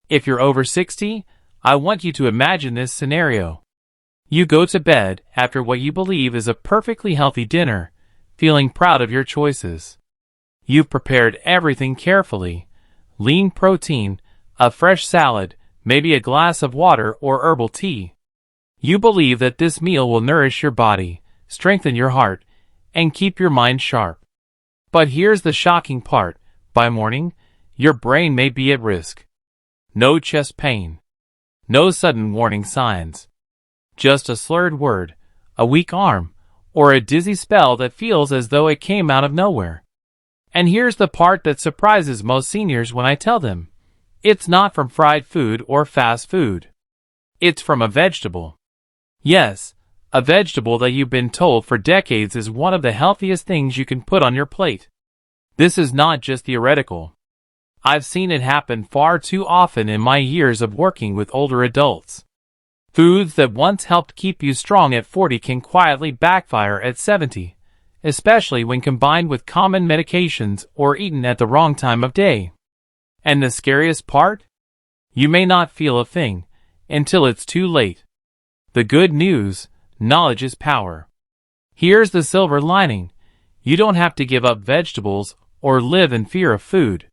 If you're over 60, I want you to imagine this scenario. You go to bed after what you believe is a perfectly healthy dinner, feeling proud of your choices. You've prepared everything carefully: lean protein, a fresh salad, maybe a glass of water or herbal tea. You believe that this meal will nourish your body, strengthen your heart, and keep your mind sharp. But here's the shocking part: by morning, your brain may be at risk. No chest pain. No sudden warning signs. Just a slurred word, a weak arm, or a dizzy spell that feels as though it came out of nowhere. And here's the part that surprises most seniors when I tell them: it's not from fried food or fast food. It's from a vegetable. Yes, a vegetable that you've been told for decades is one of the healthiest things you can put on your plate. This is not just theoretical. I've seen it happen far too often in my years of working with older adults. Foods that once helped keep you strong at 40 can quietly backfire at 70, especially when combined with common medications or eaten at the wrong time of day. And the scariest part? You may not feel a thing until it's too late. The good news: knowledge is power. Here's the silver lining: you don't have to give up vegetables or live in fear of food.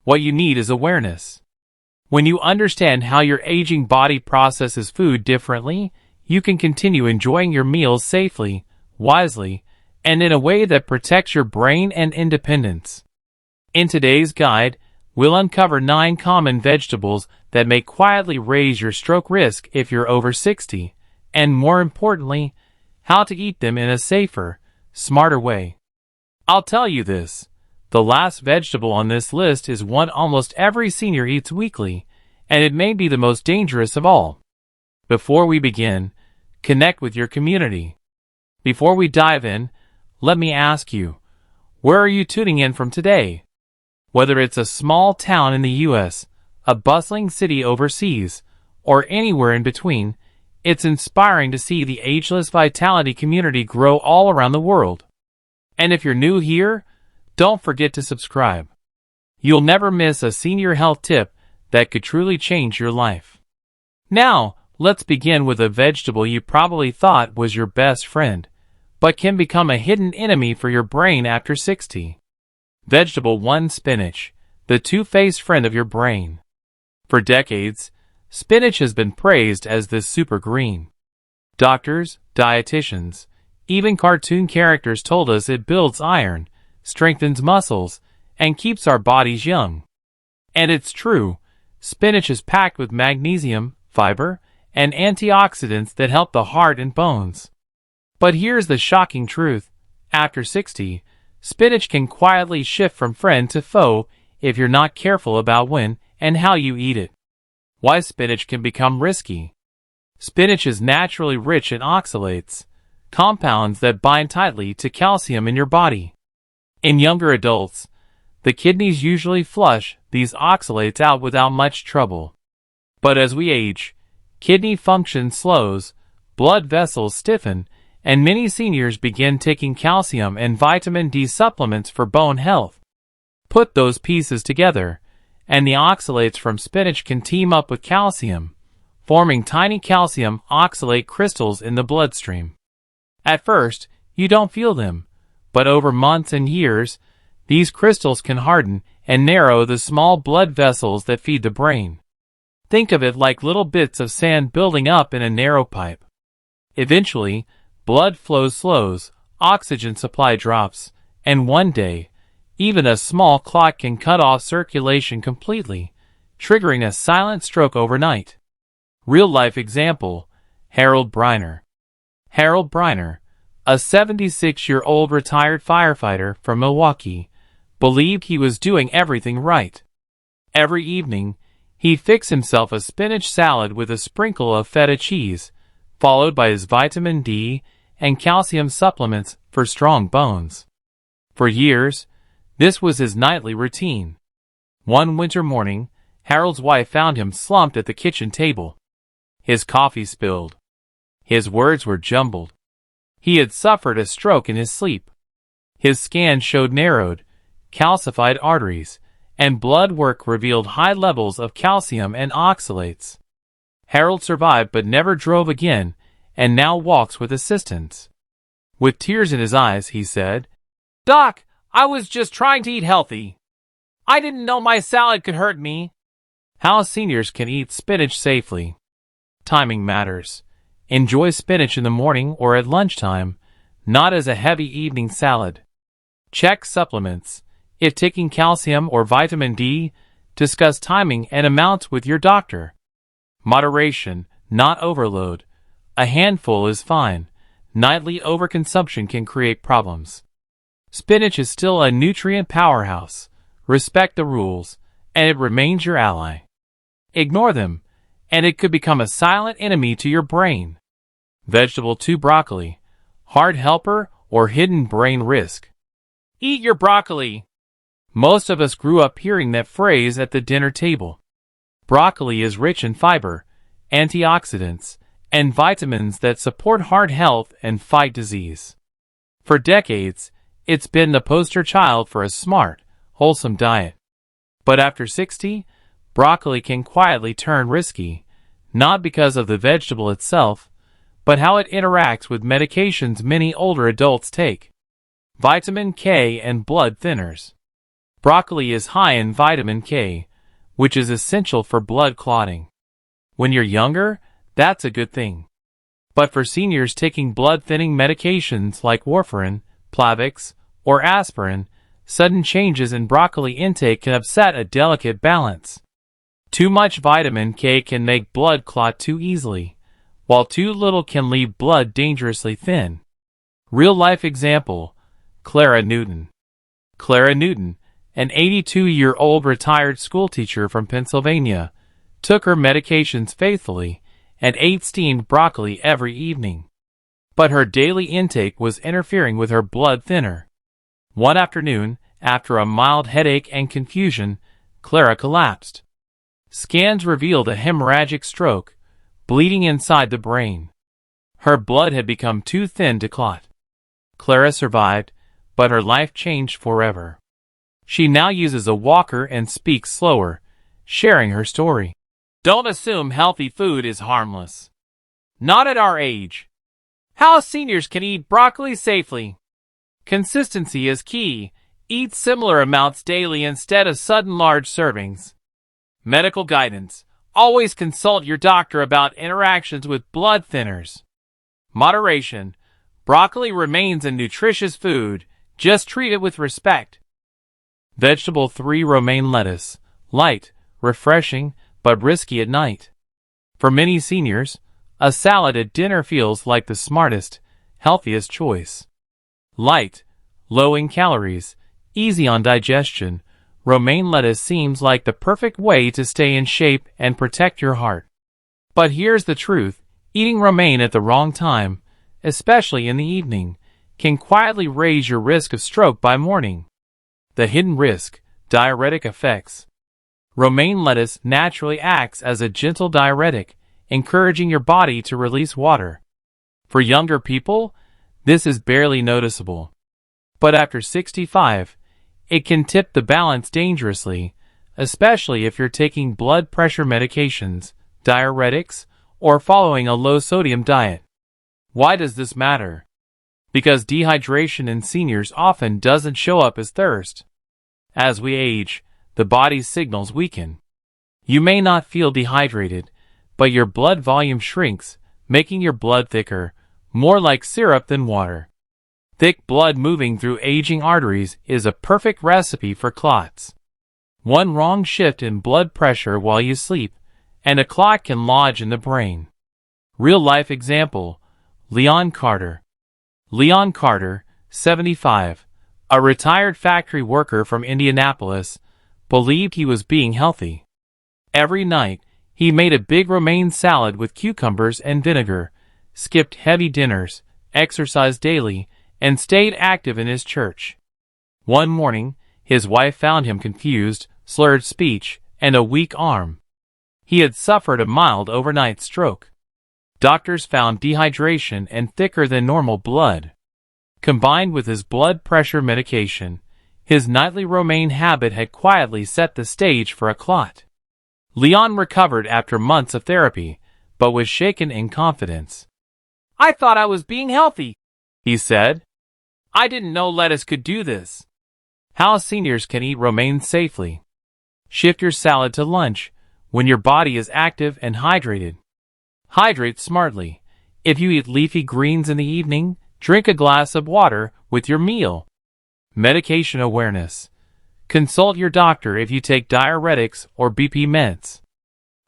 What you need is awareness. When you understand how your aging body processes food differently, you can continue enjoying your meals safely, wisely, and in a way that protects your brain and independence. In today's guide, we'll uncover 9 common vegetables that may quietly raise your stroke risk if you're over 60, and more importantly, how to eat them in a safer, smarter way. I'll tell you this: the last vegetable on this list is one almost every senior eats weekly, and it may be the most dangerous of all. Before we begin, connect with your community. Before we dive in, let me ask you, where are you tuning in from today? Whether it's a small town in the US, a bustling city overseas, or anywhere in between, it's inspiring to see the Ageless Vitality community grow all around the world. And if you're new here, don't forget to subscribe. You'll never miss a senior health tip that could truly change your life. Now, let's begin with a vegetable you probably thought was your best friend, but can become a hidden enemy for your brain after 60. Vegetable 1: spinach, the two-faced friend of your brain. For decades, spinach has been praised as this super green. Doctors, dietitians, even cartoon characters told us it builds iron, strengthens muscles, and keeps our bodies young. And it's true: spinach is packed with magnesium, fiber, and antioxidants that help the heart and bones. But here's the shocking truth: after 60, spinach can quietly shift from friend to foe if you're not careful about when and how you eat it. Why spinach can become risky? Spinach is naturally rich in oxalates, compounds that bind tightly to calcium in your body. In younger adults, the kidneys usually flush these oxalates out without much trouble. But as we age, kidney function slows, blood vessels stiffen, and many seniors begin taking calcium and vitamin D supplements for bone health. Put those pieces together, and the oxalates from spinach can team up with calcium, forming tiny calcium oxalate crystals in the bloodstream. At first, you don't feel them, but over months and years, these crystals can harden and narrow the small blood vessels that feed the brain. Think of it like little bits of sand building up in a narrow pipe. Eventually, blood flow slows, oxygen supply drops, and one day, even a small clot can cut off circulation completely, triggering a silent stroke overnight. Real-life example: Harold Briner. Harold Briner, a 76-year-old retired firefighter from Milwaukee, believed he was doing everything right. Every evening, he'd fix himself a spinach salad with a sprinkle of feta cheese, followed by his vitamin D and calcium supplements for strong bones. For years, this was his nightly routine. One winter morning, Harold's wife found him slumped at the kitchen table. His coffee spilled. His words were jumbled. He had suffered a stroke in his sleep. His scan showed narrowed, calcified arteries, and blood work revealed high levels of calcium and oxalates. Harold survived but never drove again, and now walks with assistance. With tears in his eyes, he said, "Doc, I was just trying to eat healthy. I didn't know my salad could hurt me." How seniors can eat spinach safely. Timing matters. Enjoy spinach in the morning or at lunchtime, not as a heavy evening salad. Check supplements. If taking calcium or vitamin D, discuss timing and amounts with your doctor. Moderation, not overload. A handful is fine. Nightly overconsumption can create problems. Spinach is still a nutrient powerhouse. Respect the rules, and it remains your ally. Ignore them, and it could become a silent enemy to your brain. Vegetable 2 broccoli. Hard helper or hidden brain risk. Eat your broccoli. Most of us grew up hearing that phrase at the dinner table. Broccoli is rich in fiber, antioxidants, and vitamins that support heart health and fight disease. For decades, it's been the poster child for a smart, wholesome diet. But after 60, broccoli can quietly turn risky, not because of the vegetable itself, but how it interacts with medications many older adults take. Vitamin K and blood thinners. Broccoli is high in vitamin K, which is essential for blood clotting. When you're younger, that's a good thing. But for seniors taking blood-thinning medications like warfarin, Plavix, or aspirin, sudden changes in broccoli intake can upset a delicate balance. Too much vitamin K can make blood clot too easily, while too little can leave blood dangerously thin. Real-life example, Clara Newton. Clara Newton, an 82-year-old retired schoolteacher from Pennsylvania, took her medications faithfully and ate steamed broccoli every evening. But her daily intake was interfering with her blood thinner. One afternoon, after a mild headache and confusion, Clara collapsed. Scans revealed a hemorrhagic stroke, bleeding inside the brain. Her blood had become too thin to clot. Clara survived, but her life changed forever. She now uses a walker and speaks slower, sharing her story. Don't assume healthy food is harmless. Not at our age. How seniors can eat broccoli safely. Consistency is key. Eat similar amounts daily instead of sudden large servings. Medical guidance. Always consult your doctor about interactions with blood thinners. Moderation. Broccoli remains a nutritious food. Just treat it with respect. Vegetable 3 romaine lettuce. Light, refreshing, but risky at night. For many seniors, a salad at dinner feels like the smartest, healthiest choice. Light, low in calories, easy on digestion, romaine lettuce seems like the perfect way to stay in shape and protect your heart. But here's the truth, eating romaine at the wrong time, especially in the evening, can quietly raise your risk of stroke by morning. The hidden risk, diuretic effects. Romaine lettuce naturally acts as a gentle diuretic, encouraging your body to release water. For younger people, this is barely noticeable. But after 65, it can tip the balance dangerously, especially if you're taking blood pressure medications, diuretics, or following a low-sodium diet. Why does this matter? Because dehydration in seniors often doesn't show up as thirst. As we age, the body's signals weaken. You may not feel dehydrated, but your blood volume shrinks, making your blood thicker, more like syrup than water. Thick blood moving through aging arteries is a perfect recipe for clots. One wrong shift in blood pressure while you sleep, and a clot can lodge in the brain. Real-life example, Leon Carter. Leon Carter, 75, a retired factory worker from Indianapolis, believed he was being healthy. Every night, he made a big romaine salad with cucumbers and vinegar, skipped heavy dinners, exercised daily, and stayed active in his church. One morning, his wife found him confused, slurred speech, and a weak arm. He had suffered a mild overnight stroke. Doctors found dehydration and thicker than normal blood. Combined with his blood pressure medication, His nightly romaine habit had quietly set the stage for a clot. Leon recovered after months of therapy, but was shaken in confidence. "I thought I was being healthy," he said. "I didn't know lettuce could do this." How seniors can eat romaine safely. Shift your salad to lunch when your body is active and hydrated. Hydrate smartly. If you eat leafy greens in the evening, drink a glass of water with your meal. Medication awareness. Consult your doctor if you take diuretics or BP meds.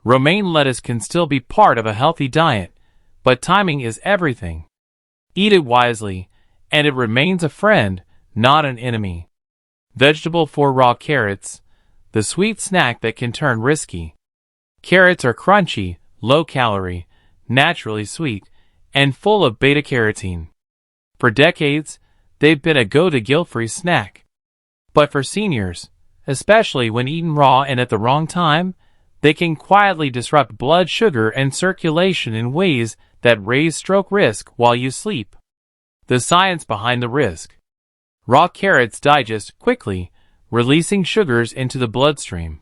Romaine lettuce can still be part of a healthy diet, but timing is everything. Eat it wisely, and it remains a friend, not an enemy. Vegetable for raw carrots, the sweet snack that can turn risky. Carrots are crunchy, low-calorie, naturally sweet, and full of beta-carotene. For decades, they've been a go-to guilt-free snack. But for seniors, especially when eaten raw and at the wrong time, they can quietly disrupt blood sugar and circulation in ways that raise stroke risk while you sleep. The science behind the risk. Raw carrots digest quickly, releasing sugars into the bloodstream.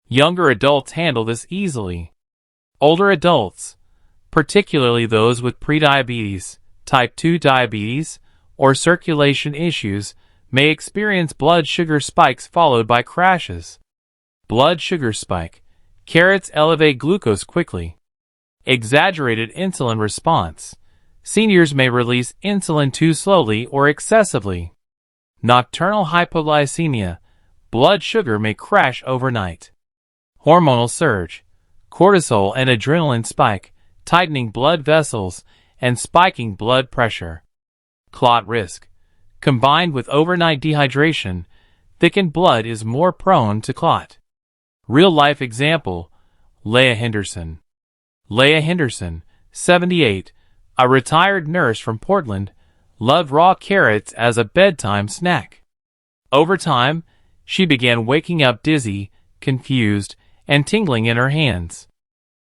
Younger adults handle this easily. Older adults, particularly those with prediabetes, type 2 diabetes, or circulation issues, may experience blood sugar spikes followed by crashes. Blood sugar spike. Carrots elevate glucose quickly. Exaggerated insulin response. Seniors may release insulin too slowly or excessively. Nocturnal hypoglycemia. Blood sugar may crash overnight. Hormonal surge. Cortisol and adrenaline spike, tightening blood vessels and spiking blood pressure. Clot risk. Combined with overnight dehydration, thickened blood is more prone to clot. Real-life example, Leah Henderson. Leah Henderson, 78, a retired nurse from Portland, loved raw carrots as a bedtime snack. Over time, she began waking up dizzy, confused, and tingling in her hands.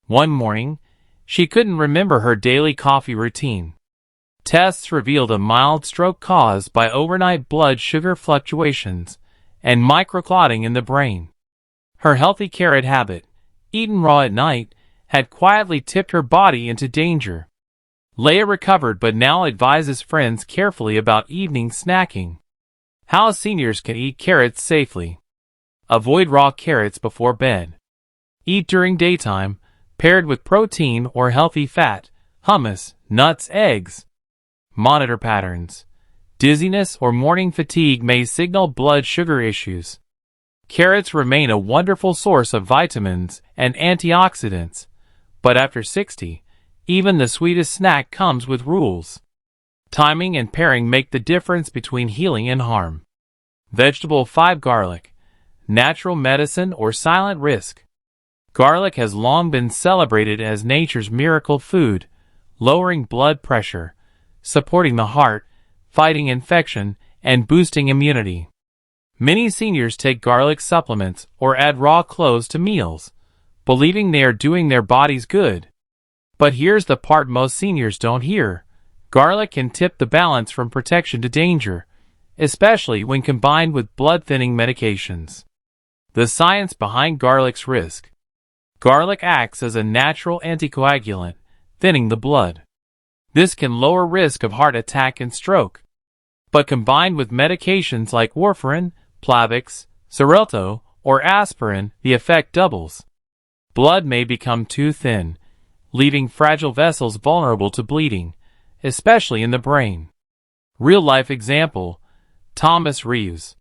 One morning, she couldn't remember her daily coffee routine. Tests revealed a mild stroke caused by overnight blood sugar fluctuations and microclotting in the brain. Her healthy carrot habit, eaten raw at night, had quietly tipped her body into danger. Leah recovered but now advises friends carefully about evening snacking. How seniors can eat carrots safely. Avoid raw carrots before bed. Eat during daytime, paired with protein or healthy fat, hummus, nuts, eggs. Monitor patterns. Dizziness or morning fatigue may signal blood sugar issues. Carrots remain a wonderful source of vitamins and antioxidants, but after 60, even the sweetest snack comes with rules. Timing and pairing make the difference between healing and harm. Vegetable 5 garlic. Natural medicine or silent risk. Garlic has long been celebrated as nature's miracle food, lowering blood pressure, supporting the heart, fighting infection, and boosting immunity. Many seniors take garlic supplements or add raw cloves to meals, believing they are doing their bodies good. But here's the part most seniors don't hear. Garlic can tip the balance from protection to danger, especially when combined with blood-thinning medications. The science behind garlic's risk. Garlic acts as a natural anticoagulant, thinning the blood. This can lower risk of heart attack and stroke. But combined with medications like warfarin, Plavix, Xarelto, or aspirin, the effect doubles. Blood may become too thin, leaving fragile vessels vulnerable to bleeding, especially in the brain. Real-life example, Thomas Reeves.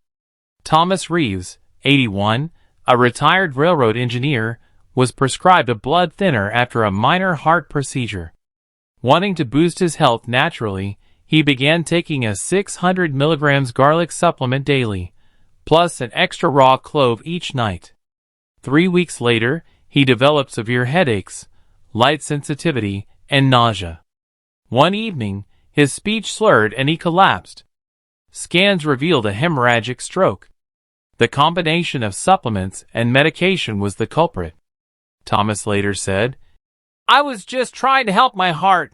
Thomas Reeves, 81, a retired railroad engineer, was prescribed a blood thinner after a minor heart procedure. Wanting to boost his health naturally, he began taking a 600 mg garlic supplement daily, plus an extra raw clove each night. 3 weeks later, he developed severe headaches, light sensitivity, and nausea. One evening, his speech slurred and he collapsed. Scans revealed a hemorrhagic stroke. The combination of supplements and medication was the culprit. Thomas later said, "I was just trying to help my heart.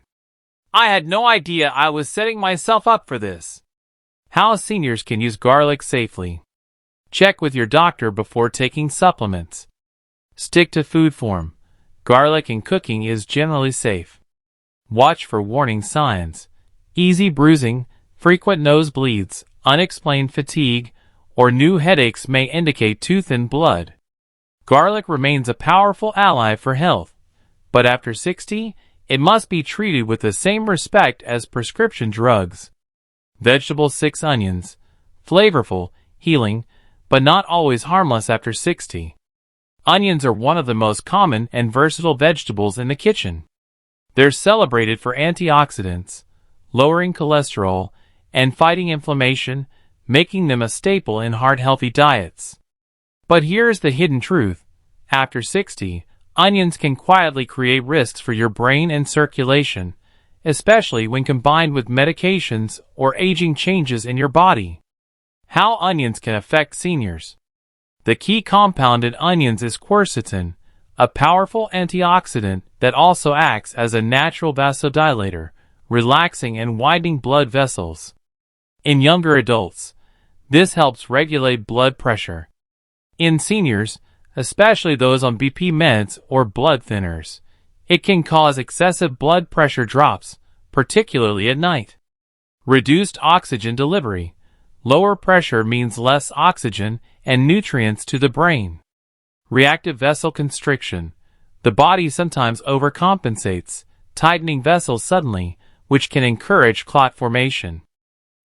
I had no idea I was setting myself up for this." How seniors can use garlic safely. Check with your doctor before taking supplements. Stick to food form. Garlic in cooking is generally safe. Watch for warning signs. Easy bruising, frequent nosebleeds, unexplained fatigue, or new headaches may indicate too thin blood. Garlic remains a powerful ally for health, but after 60, it must be treated with the same respect as prescription drugs. Vegetable 6 onions. Flavorful, healing, but not always harmless after 60. Onions are one of the most common and versatile vegetables in the kitchen. They're celebrated for antioxidants, lowering cholesterol, and fighting inflammation, making them a staple in heart-healthy diets. But here's the hidden truth. After 60, onions can quietly create risks for your brain and circulation, especially when combined with medications or aging changes in your body. How onions can affect seniors. The key compound in onions is quercetin, a powerful antioxidant that also acts as a natural vasodilator, relaxing and widening blood vessels. In younger adults, this helps regulate blood pressure. In seniors, especially those on BP meds or blood thinners, it can cause excessive blood pressure drops, particularly at night. Reduced oxygen delivery. Lower pressure means less oxygen and nutrients to the brain. Reactive vessel constriction. The body sometimes overcompensates, tightening vessels suddenly, which can encourage clot formation.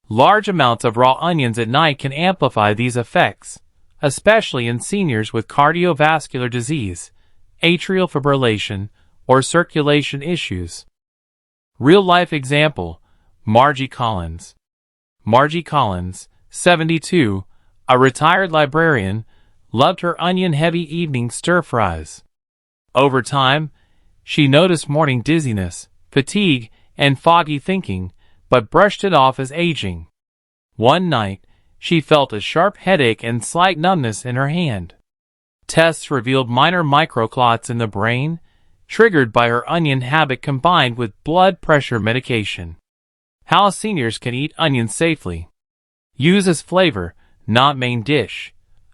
Large amounts of raw onions at night can amplify these effects, especially in seniors with cardiovascular disease, atrial fibrillation, or circulation issues. Real-life example, Margie Collins. Margie Collins, 72, a retired librarian, loved her onion-heavy evening stir-fries. Over time, she noticed morning dizziness, fatigue, and foggy thinking, but brushed it off as aging. One night, she felt a sharp headache and slight numbness in her hand. Tests revealed minor microclots in the brain, triggered by her onion habit combined with blood pressure medication. How seniors can eat onions safely. Use as flavor, not main dish.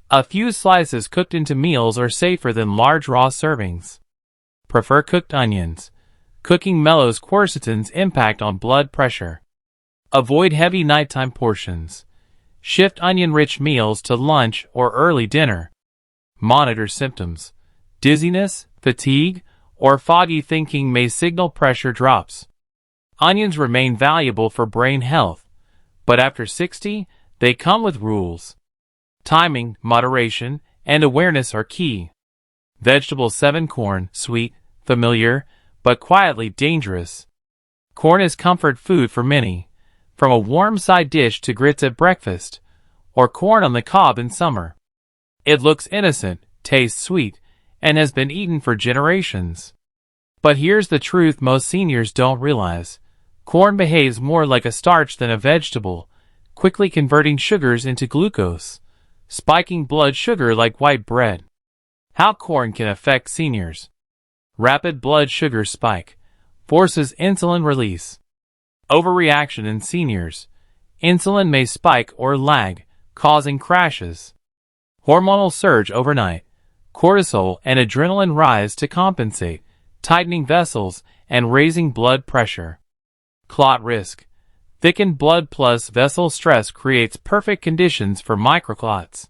A few slices cooked into meals are safer than large raw servings. Prefer cooked onions. Cooking mellows quercetin's impact on blood pressure. Avoid heavy nighttime portions. Shift onion-rich meals to lunch or early dinner. Monitor symptoms. Dizziness, fatigue, or foggy thinking may signal pressure drops. Onions remain valuable for brain health, but after 60, they come with rules. Timing, moderation, and awareness are key. Vegetable 7 corn, sweet, familiar, but quietly dangerous. Corn is comfort food for many, from a warm side dish to grits at breakfast, or corn on the cob in summer. It looks innocent, tastes sweet, and has been eaten for generations. But here's the truth most seniors don't realize. Corn behaves more like a starch than a vegetable, quickly converting sugars into glucose, spiking blood sugar like white bread. How corn can affect seniors. Rapid blood sugar spike. Forces insulin release. Overreaction in seniors. Insulin may spike or lag, causing crashes. Hormonal surge overnight. Cortisol and adrenaline rise to compensate, tightening vessels and raising blood pressure. Clot risk. Thickened blood plus vessel stress creates perfect conditions for microclots.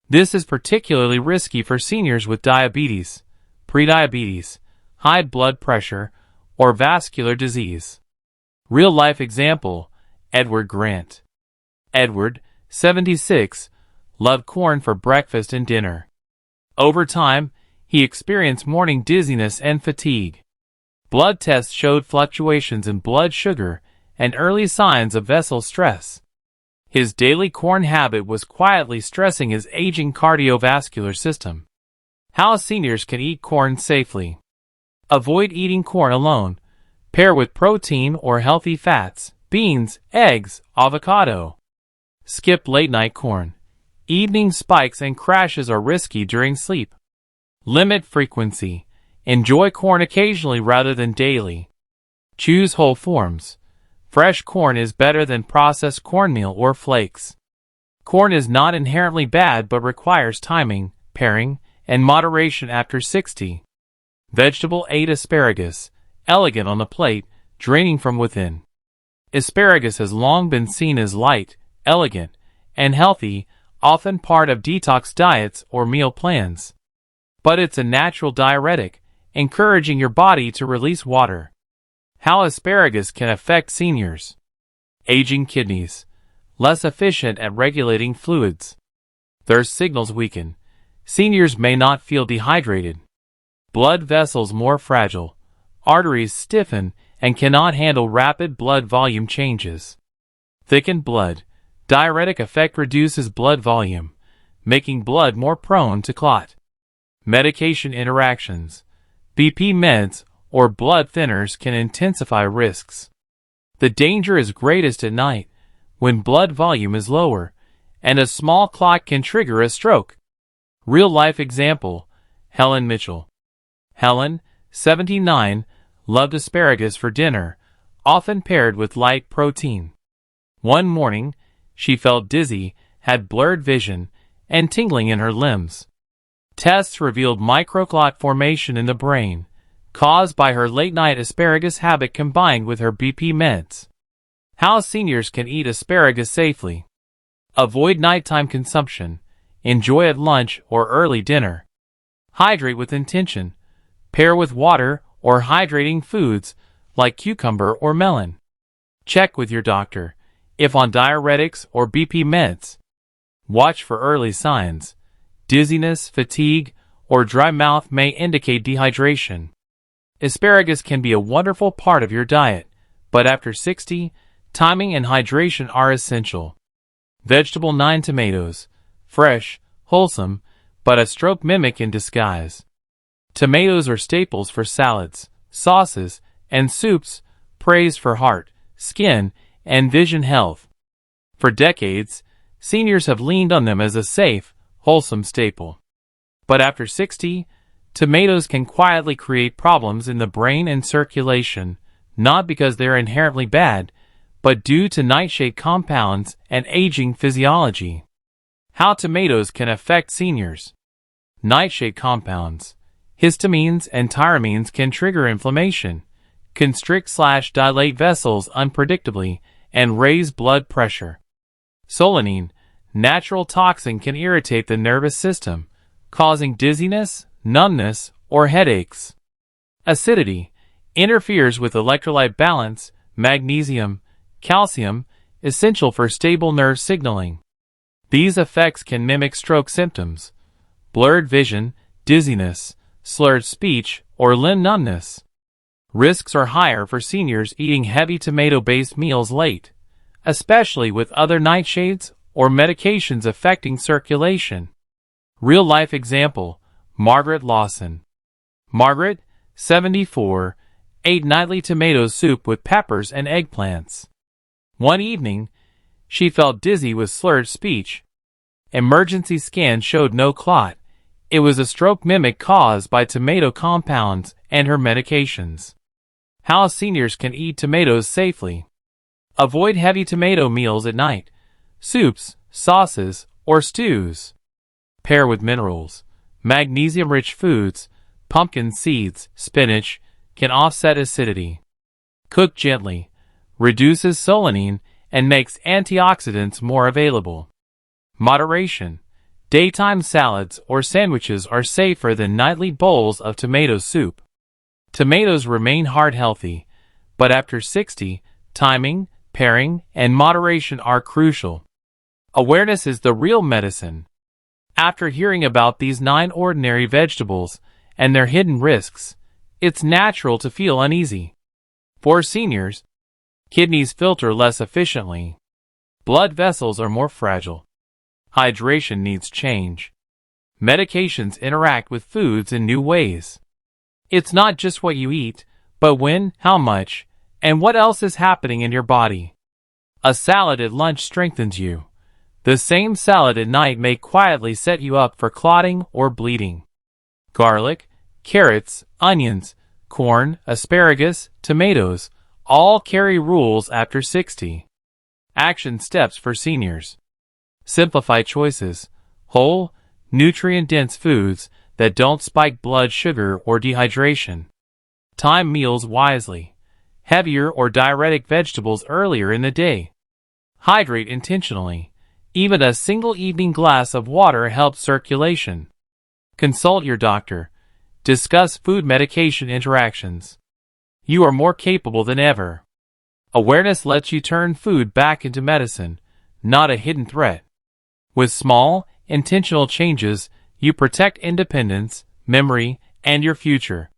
This is particularly risky for seniors with diabetes, prediabetes, high blood pressure, or vascular disease. Real-life example, Edward Grant. Edward, 76, loved corn for breakfast and dinner. Over time, he experienced morning dizziness and fatigue. Blood tests showed fluctuations in blood sugar and early signs of vessel stress. His daily corn habit was quietly stressing his aging cardiovascular system. How seniors can eat corn safely. Avoid eating corn alone. Pair with protein or healthy fats, beans, eggs, avocado. Skip late-night corn. Evening spikes and crashes are risky during sleep. Limit frequency. Enjoy corn occasionally rather than daily. Choose whole forms. Fresh corn is better than processed cornmeal or flakes. Corn is not inherently bad but requires timing, paring, and moderation after 60. Vegetable 8. Asparagus, elegant on the plate, draining from within. Asparagus has long been seen as light, elegant, and healthy, often part of detox diets or meal plans. But it's a natural diuretic, encouraging your body to release water. How asparagus can affect seniors. Aging kidneys. Less efficient at regulating fluids. Thirst signals weaken. Seniors may not feel dehydrated. Blood vessels more fragile. Arteries stiffen and cannot handle rapid blood volume changes. Thickened blood. Diuretic effect reduces blood volume, making blood more prone to clot. Medication interactions. BP meds or blood thinners can intensify risks. The danger is greatest at night, when blood volume is lower, and a small clot can trigger a stroke. Real-life example, Helen Mitchell. Helen, 79, loved asparagus for dinner, often paired with light protein. One morning, she felt dizzy, had blurred vision, and tingling in her limbs. Tests revealed microclot formation in the brain, caused by her late-night asparagus habit combined with her BP meds. How seniors can eat asparagus safely. Avoid nighttime consumption. Enjoy at lunch or early dinner. Hydrate with intention. Pair with water or hydrating foods like cucumber or melon. Check with your doctor if on diuretics or BP meds. Watch for early signs. Dizziness, fatigue, or dry mouth may indicate dehydration. Asparagus can be a wonderful part of your diet, but after 60, timing and hydration are essential. Vegetable 9. Tomatoes. Fresh, wholesome, but a stroke mimic in disguise. Tomatoes are staples for salads, sauces, and soups, praised for heart, skin, and vision health. For decades, seniors have leaned on them as a safe, wholesome staple. But after 60, tomatoes can quietly create problems in the brain and circulation, not because they're inherently bad, but due to nightshade compounds and aging physiology. How tomatoes can affect seniors. Nightshade compounds, histamines and tyramines can trigger inflammation, constrict/dilate vessels unpredictably, and raise blood pressure. Solanine, natural toxin, can irritate the nervous system, causing dizziness, numbness, or headaches. Acidity, interferes with electrolyte balance, magnesium, calcium, essential for stable nerve signaling. These effects can mimic stroke symptoms, blurred vision, dizziness, slurred speech, or limb numbness. Risks are higher for seniors eating heavy tomato-based meals late, especially with other nightshades or medications affecting circulation. Real-life example, Margaret Lawson. Margaret, 74, ate nightly tomato soup with peppers and eggplants. One evening, she felt dizzy with slurred speech. Emergency scan showed no clot. It was a stroke mimic caused by tomato compounds and her medications. How seniors can eat tomatoes safely. Avoid heavy tomato meals at night, soups, sauces, or stews. Pair with minerals. Magnesium-rich foods, pumpkin seeds, spinach, can offset acidity. Cook gently, reduces solanine, and makes antioxidants more available. Moderation. Daytime salads or sandwiches are safer than nightly bowls of tomato soup. Tomatoes remain heart-healthy, but after 60, timing, pairing, and moderation are crucial. Awareness is the real medicine. After hearing about these 9 ordinary vegetables and their hidden risks, it's natural to feel uneasy. For seniors, kidneys filter less efficiently. Blood vessels are more fragile. Hydration needs change. Medications interact with foods in new ways. It's not just what you eat, but when, how much, and what else is happening in your body. A salad at lunch strengthens you. The same salad at night may quietly set you up for clotting or bleeding. Garlic, carrots, onions, corn, asparagus, tomatoes, All carry rules after 60. Action steps for seniors. Simplify choices. Whole, nutrient-dense foods that don't spike blood sugar or dehydration. Time meals wisely. Heavier or diuretic vegetables earlier in the day. Hydrate intentionally. Even a single evening glass of water helps circulation. Consult your doctor. Discuss food-medication interactions. You are more capable than ever. Awareness lets you turn food back into medicine, not a hidden threat. With small, intentional changes, you protect independence, memory, and your future.